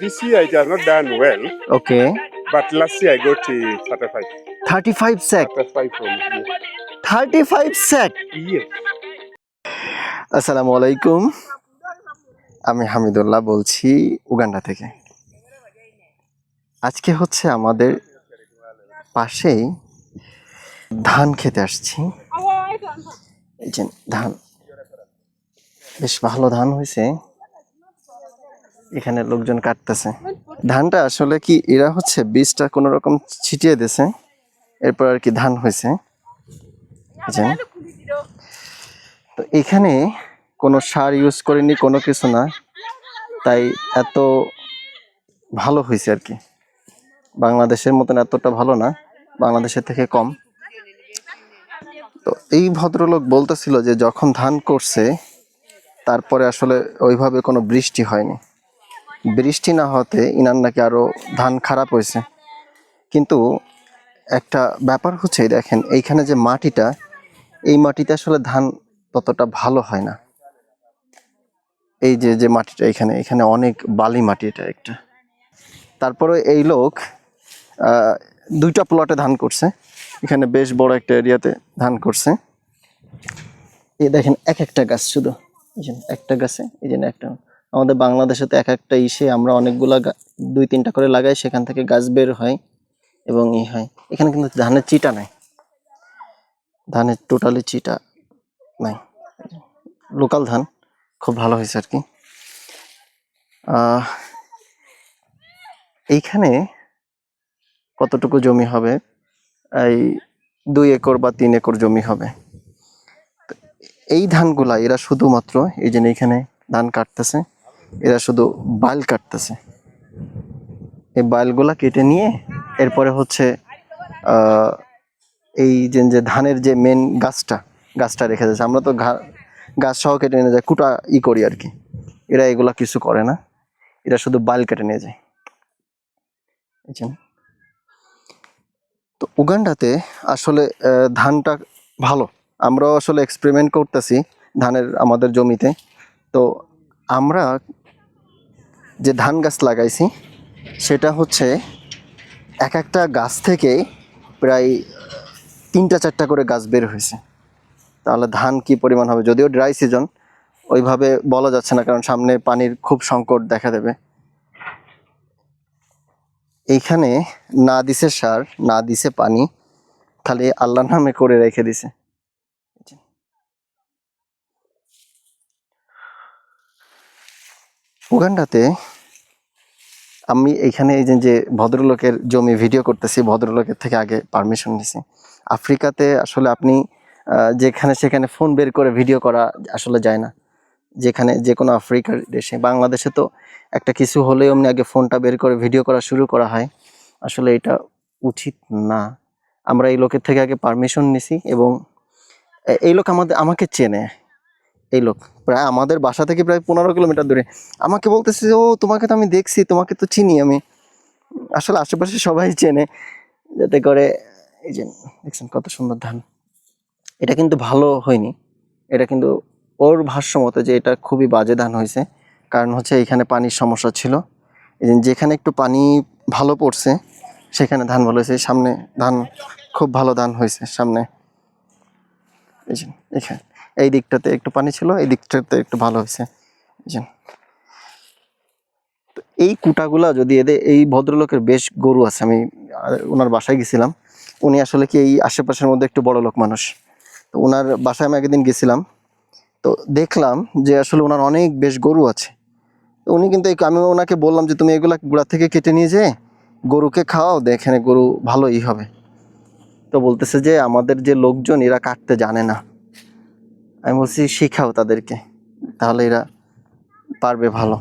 this year it has not done well, Okay. but last year I got 35. 35 sack. 35 from here. 35 sack. Yes. আসসালামু আলাইকুম, আমি হামিদুল্লাহ বলছি Uganda থেকে। আজকে হচ্ছে আমাদের পাশেই ধান খেতে আসছি। এই যে ধান, বেশ ভালো ধান হয়েছে। এখানে লোকজন কাটতেছে ধানটা। আসলে কি এরা হচ্ছে বীজটা কোনো রকম ছিটিয়ে দিয়েছে, এরপর আর কি ধান হয়েছে। তো এখানে কোনো সার ইউজ করিনি, কোনো কিছু না, তাই এত ভালো হয়েছে আর কি। বাংলাদেশের মতন এতটা ভালো না, বাংলাদেশের থেকে কম। তো এই ভদ্রলোক বলতেছিল যে যখন ধান করছে তারপরে আসলে ওইভাবে কোনো বৃষ্টি হয়নি। বৃষ্টি না হতে ইনার নাকি আরো ধান খারাপ হয়েছে। কিন্তু একটা ব্যাপার হচ্ছে, দেখেন এইখানে যে মাটিটা, এই মাটিতে আসলে ধান ততটা ভালো হয় না। এই যে যে মাটিটা এখানে, এখানে অনেক বালি মাটি এটা একটা। তারপরে এই লোক দুইটা প্লটে ধান করছে, এখানে বেশ বড় একটা এরিয়াতে ধান করছে। এই দেখেন এক একটা গাছ, শুধু এই যে একটা গাছে, এই যে একটা। আমাদের বাংলাদেশে তো এক একটা ইসে আমরা অনেকগুলা দুই তিনটা করে লাগাই, সেখান থেকে গাছ বের হয় এবং ই হয়। এখানে কিন্তু ধানের চিটা নাই, ধানের টোটালি চিটা নাই। লোকাল ধান খুব ভালো হয়েছে আর কি। এইখানে কতটুকু জমি হবে, এই 2 একর বা 3 একর জমি হবে। এই ধানগুলা এরা শুধুমাত্র এই যে এখানে ধান কাটতেছে, এরা শুধু বাইল কাটতেছে। এই বাইলগুলা কেটে নিয়ে এরপরে হচ্ছে এই যে ধানের যে মেন গাছটা রেখে যাচ্ছে। আমরা তো গাছ সহ কেটে নিয়ে যাই, কুটা করি আর কি। এরা এগুলা কিছু করে না, এরা শুধু বাইল কেটে নিয়ে যায়। তো উগান্ডাতে আসলে ধানটা ভালো। আমরাও আসলে এক্সপেরিমেন্ট করতেছি ধানের আমাদের জমিতে। তো আমরা যে ধান গাছ লাগাইছি সেটা হচ্ছে এক একটা গাছ থেকে প্রায় 3টা 4টা করে গাছ বের হয়েছে। তাহলে ধান কি পরিমাণ হবে, যদিও ড্রাই সিজন, ওইভাবে বলা যাচ্ছে না, কারণ সামনে পানির খুব সংকট দেখা দেবে। এইখানে না দিছে সার, না দিছে পানি, খালি আল্লাহর নামে করে রেখে দিছে। উগান্ডাতে আমি এইখানে এই যে ভদ্রলোকের জমি ভিডিও করতেছি, ভদ্রলোকের থেকে আগে পারমিশন নিছি। আফ্রিকাতে আসলে আপনি যেখানে সেখানে ফোন বের করে ভিডিও করা আসলে যায় না। যেখানে যে কোনো আফ্রিকার দেশে, বাংলাদেশে তো একটা কিছু হলেই অমনি আগে ফোনটা বের করে ভিডিও করা শুরু করা হয়। আসলে এটা উচিত না। আমরা এই লোকের থেকে আগে পারমিশন নিছি এবং এই লোক আমাকে চেনে। এই লোক প্রায় আমাদের বাসা থেকে প্রায় 15 কিলোমিটার দূরে। আমাকে বলতেছে, ও তোমাকে তো আমি দেখছি, তোমাকে তো চিনি আমি। আসলে আশেপাশে সবাই চেনে, যাতে করে এই যে দেখছেন কত সুন্দর ধান। এটা কিন্তু ভালো হয়নি, এটা কিন্তু ওর ভাষ্য মতে যে এটা খুবই বাজে ধান হয়েছে। কারণ হচ্ছে এখানে পানির সমস্যা ছিল, যেখানে একটু পানি ভালো পড়ছে সেখানে ধান ভালো হয়েছে। সামনে ধান খুব ভালো ধান হয়েছে সামনে, এই যে এখানে এই দিকটাতে একটু পানি ছিল, এই দিকটাতে একটু ভালো হয়েছে। তো এই কুটাগুলা যদি এই ভদ্রলোকের বেশ গরু আছে, আমি ওনার বাসায় গেছিলাম। উনি আসলে কি এই আশেপাশের মধ্যে একটু বড় লোক মানুষ। তো ওনার বাসায় আমি একদিন গেছিলাম, তো দেখলাম যে আসলে ওনার অনেক বেশ গরু আছে। উনি কিন্তু আমি ওনাকে বললাম যে তুমি এগুলা গোড়া থেকে কেটে নিয়ে যেয়ে গরুকে খাওয়াও, এখানে গরু ভালোই হবে। তো বলতেছে যে আমাদের যে লোকজন এরা কাটতে জানে না। আমি বলছি শিখাও তাদেরকে, তাহলে এরা পারবে ভালো।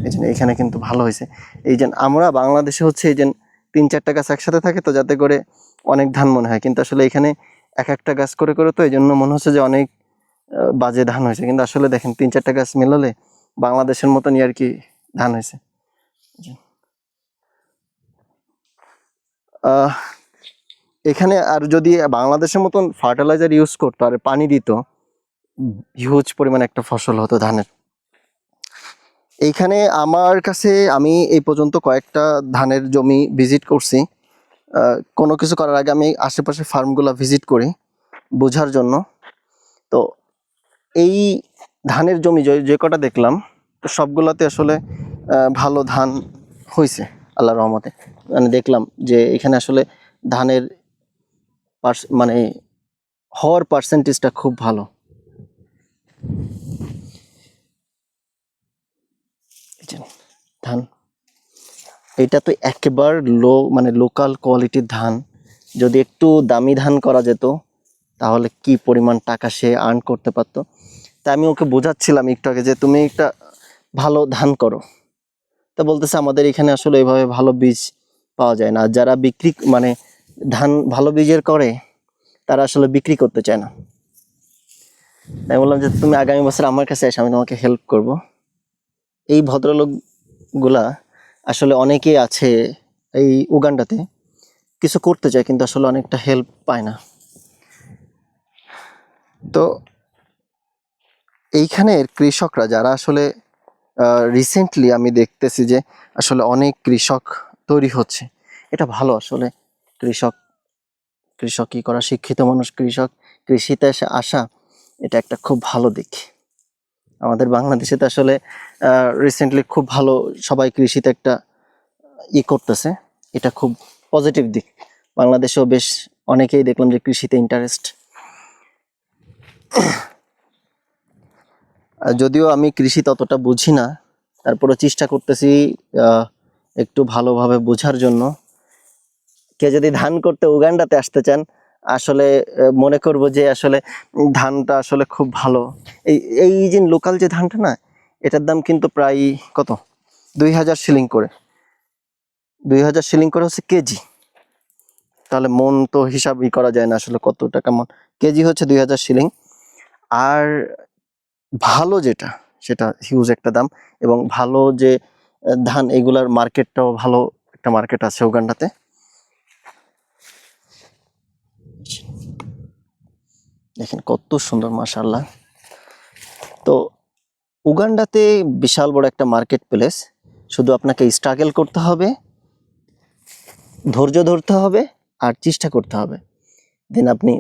এই জন্য এখানে কিন্তু ভালো হয়েছে। এই যে আমরা বাংলাদেশে হচ্ছে এই যে 3-4টা গাছ একসাথে থাকে, তো যাতে করে অনেক ধান মনে হয়, কিন্তু আসলে এখানে এক একটা গাছ করে করে, তো এই জন্য মনে হচ্ছে যে অনেক বাজে ধান হয়েছে। কিন্তু আসলে দেখেন 3-4টা গাছ মিলালে বাংলাদেশের মতনই আর কি ধান হয়েছে। এখানে আর যদি বাংলাদেশের মতন ফার্টিলাইজার ইউজ করতো আর পানি দিত, হিউজ পরিমাণ একটা ফসল হতো ধানের। এইখানে আমার কাছে আমি এই পর্যন্ত কয়েকটা ধানের জমি ভিজিট করছি। কোনো কিছু করার আগে আমি আশেপাশে ফার্মগুলো ভিজিট করি বোঝার জন্য। তো এই ধানের জমি যে কটা দেখলাম, তো সবগুলাতে আসলে ভালো ধান হয়েছে আল্লাহর রহমতে। মানে দেখলাম যে এখানে আসলে ধানের মানে হওয়ার পার্সেন্টেজটা খুব ভালো। ধান এটা তো একেবারে মানে লোকাল কোয়ালিটির ধান। যদি একটু দামি ধান করা যেত তাহলে কি পরিমাণ টাকা সে আর্ন করতে পারতো। তা আমি ওকে বোঝাচ্ছিলাম একটু আগে যে তুমি একটা ভালো ধান করো, তা বলতেছে আমাদের এখানে আসলে এভাবে ভালো বীজ পাওয়া যায় না। যারা বিক্রি মানে ধান ভালো বীজের করে তারা আসলে বিক্রি করতে চায় না। তাই বললাম যে তুমি আগামী বছর আমার কাছে এসে আমি তোমাকে হেল্প করব। এই ভদ্রলোকগুলা আসলে অনেকেই আছে এই উগান্ডাতে, কিছু করতে চায় কিন্তু আসলে অনেকটা হেল্প পায় না। তো এইখানের কৃষকরা যারা আসলে রিসেন্টলি আমি দেখতেছি যে আসলে অনেক কৃষক তৈরি হচ্ছে, এটা ভালো। আসলে কৃষকই করা, শিক্ষিত মানুষ কৃষক, কৃষিতে আসা, এটা একটা খুব ভালো দিক। আমাদের বাংলাদেশে তো আসলে রিসেন্টলি খুব ভালো সবাই কৃষিতে একটা করতেছে, এটা খুব পজিটিভ দিক। বাংলাদেশেও বেশ অনেকেই দেখলাম যে কৃষিতে ইন্টারেস্ট। যদিও আমি কৃষি ততটা বুঝি না, তারপরে চেষ্টা করতেছি একটু ভালোভাবে বোঝার জন্য। কে যদি ধান করতে উগান্ডাতে আসতে চান, আসলে মনে করব যে আসলে ধানটা আসলে খুব ভালো। এই যে লোকাল যে ধানটা না, এটার দাম কিন্তু প্রায় কত 2000 শিলিং করে, 2000 শিলিং করে হচ্ছে কেজি। তাহলে মন তো হিসাবই করা যায় না আসলে কত টাকা মন। কেজি হচ্ছে 2000 শিলিং। আর ভালো যেটা সেটা হিউজ একটা দাম। এবং ভালো যে ধান, এগুলার মার্কেটটাও ভালো একটা মার্কেট আছে উগান্ডাতে। দেখেন কত সুন্দর, মাশাআল্লাহ। তো উগান্ডাতে বিশাল বড় একটা মার্কেট প্লেস। শুধু আপনাকে স্ট্রাগল করতে হবে, ধৈর্য ধরতে হবে আর চেষ্টা করতে হবে, দেন আপনি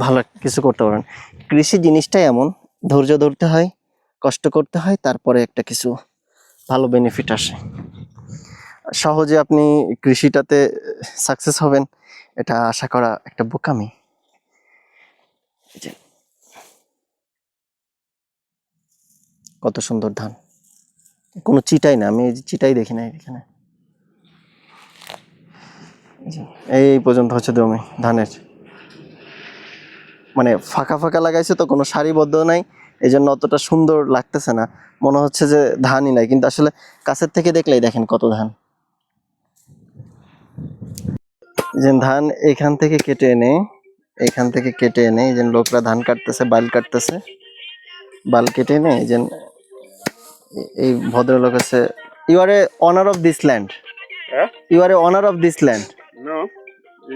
ভালো কিছু করতে পারবেন। কৃষি জিনিসটাই এমন, ধৈর্য ধরতে হয়, কষ্ট করতে হয়, তারপরে একটা কিছু ভালো বেনিফিট আসে। সহজে আপনি কৃষিটাতে সাকসেস হবেন এটা আশা করা একটা বোকামি। কত সুন্দর ধান, কোনো চিটাই না, আমি চিটাই দেখি না এখানে। এই পর্যন্ত হচ্ছে জমি ধানের, মানে ফাঁকা ফাঁকা লাগাইছে তো, কোনো সারিবদ্ধ নাই, এই জন্য অতটা সুন্দর লাগতেছে না, মনে হচ্ছে যে ধানই নাই, কিন্তু আসলে কাছের থেকে দেখলেই দেখেন কত ধান। যে ধান এখান থেকে কেটে এনে এই যে লোকরা ধান কাটতেছে, বাল কাটতেছে, বাল কেটে এনে এই যে এই ভদ্রলোক আছে। You are a owner of this land? You are a owner of this land? No,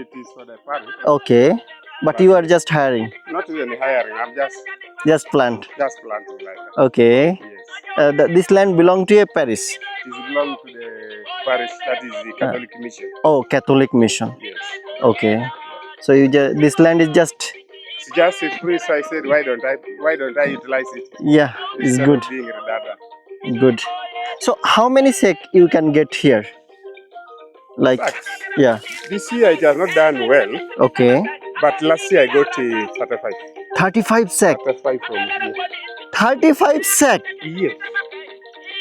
it is for the farm. Okay, but you are just hiring? Not really hiring. I'm Just plant? just planting like that. Okay. Yes. This land belong to a parish? It is belong to the parish, that is the Catholic mission. Oh, Catholic mission. Yes. Okay. So this land is just, It's just a free, so I said, why don't I utilize it? yeah, it's Instead good. of being redundant. Good. So how many sek you can get here? Like, Facts. yeah. This year it has not done well, Okay. but last year I got 35. 35 sek. 35 from here. 35 sek. Yes.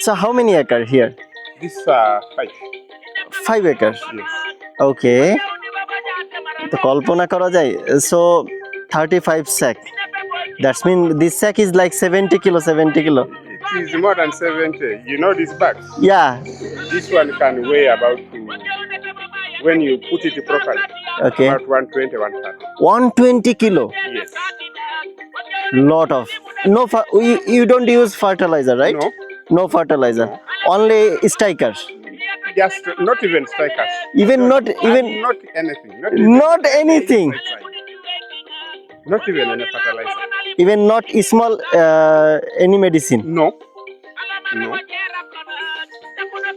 So how many acre here? This 5. 5 acres. Yes. Okay. তো কল্পনা করা যায়। So 35 sack. That means this sack is like 70 kilo, 70 kilo. It is more than 70. You know this bag? Yeah. This one can weigh about, when you put it properly, Okay. about 120, 130. 120 kilo. Yes. Lot of. No, you don't use fertilizer, right? No, No fertilizer. No. Only sticker. just not even strikers. Even not even Not anything. not anything. Not even any fertilizer. Even not small any medicine. No. No.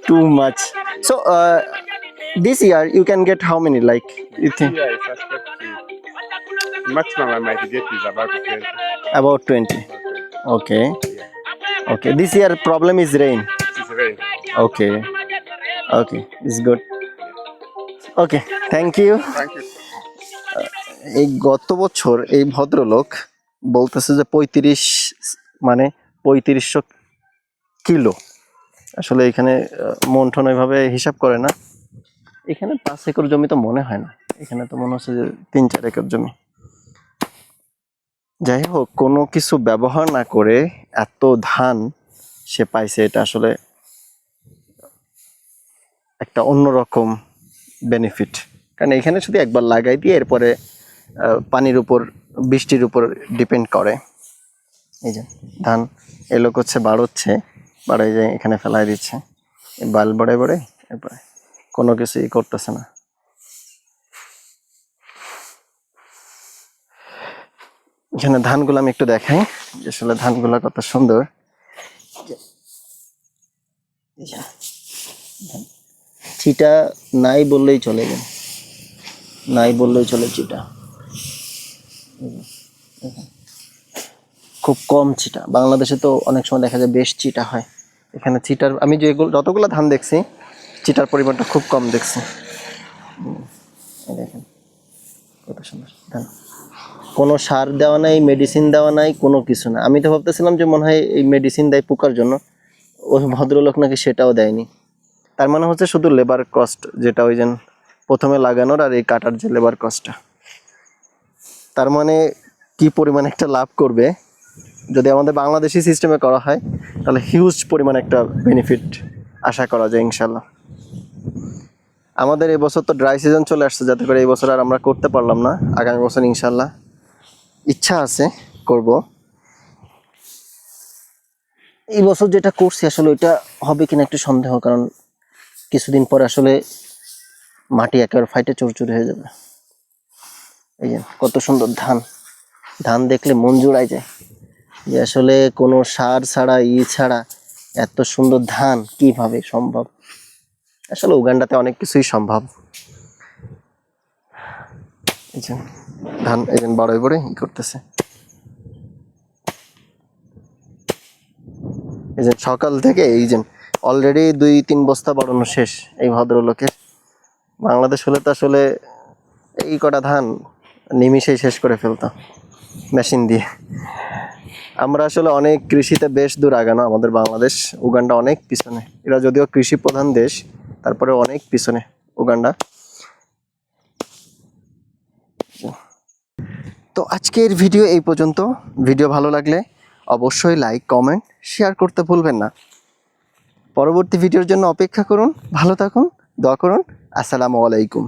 Too much. So this year you can get how many? Like you think Yeah, I suspect the maximum I might get is about 20. about 20. Okay. Yeah. Okay. This year problem is rain. It is rain. Okay. Okay. It's good. Okay. Thank you. Thank you. এই গত বছর এই ভদ্রলোক বলতেছে যে 35 মানে 3500 kilo আসলে এখানে মন্ঠন ওইভাবে হিসাব করে না এখানে 5 একর জমি তো মনে হয় না এখানে তো মনে হচ্ছে যে 3-4 একর জমি যাই হোক কোনো কিছু ব্যবহার না করে এত ধান সে পাইছে এটা আসলে একটা অন্যরকম বেনিফিট কারণ এখানে শুধু একবার লাগাই দিয়ে এরপরে পানির উপর বৃষ্টির উপর ডিপেন্ড করে এই যে ধান এই লোক হচ্ছে বাড়ছে বাড়াই যায় এখানে ফেলাই দিচ্ছে বাল বড়ে বড়ে এরপরে কোনো কিছুই করতেছে না এখানে ধানগুলো আমি একটু দেখাই আসলে ধানগুলো কত সুন্দর চিটা নাই বললেই চলে যায় নাই বললেই চলে চিটা খুব কম চিটা বাংলাদেশে তো অনেক সময় দেখা যায় বেশ চিটা হয় এখানে চিটার আমি যতগুলো ধান দেখছি চিটার পরিমাণটা খুব কম দেখছি দেখেন কত সুন্দর ধান কোনো সার দেওয়া নাই মেডিসিন দেওয়া নাই কোনো কিছু না আমি তো ভাবতেছিলাম যে মনে হয় এই মেডিসিন দেয় পোকার জন্য ওই ভদ্রলোক নাকি সেটাও দেয়নি তার মানে হচ্ছে শুধু লেবার কস্ট যেটা ওই যে প্রথমে লাগানোর আর এই কাটার যে লেবার কস্টটা তার মানে কি পরিমাণ একটা লাভ করবে যদি আমাদের বাংলাদেশি সিস্টেমে করা হয় তাহলে হিউজ পরিমাণ একটা বেনিফিট আশা করা যায় ইনশাল্লাহ আমাদের এই বছর তো ড্রাই সিজন চলে আসছে যাতে করে এই বছর আর আমরা করতে পারলাম না আগামী বছর ইনশাল্লাহ ইচ্ছা আছে করব এই বছর যেটা করছি আসলে ওইটা হবে কিনা একটু সন্দেহ কারণ কিছুদিন পর আসলে মাটি একেবারে ফাইটে চুরচুর হয়ে যাবে এই যে কত সুন্দর ধান ধান দেখলে মন জুড়ায় যায় যে আসলে কোনো সার ছাড়া ছাড়া এত সুন্দর ধান কিভাবে সম্ভব আসলে উগান্ডাতে অনেক কিছুই সম্ভব এই যে ধান এই যে বড় বড় করতেছে এই যে সকাল থেকে এই যে অলরেডি 2-3 বস্তা বাড়ানো শেষ এই ভদ্রলোকের বাংলাদেশ হলে তো আসলে এই কটা ধান নিমিষেই শেষ করে ফেলতাম মেশিন দিয়ে আমরা আসলে অনেক কৃষিতে বেশ দূর আগানো আমাদের বাংলাদেশ উগান্ডা অনেক পিছনে এরা যদিও কৃষি প্রধান দেশ তারপরে অনেক পিছনে উগান্ডা তো আজকের ভিডিও এই পর্যন্ত ভিডিও ভালো লাগলে অবশ্যই লাইক কমেন্ট শেয়ার করতে ভুলবেন না পরবর্তী ভিডিওর জন্য অপেক্ষা করুন ভালো থাকুন দোয়া করুন আসসালামু আলাইকুম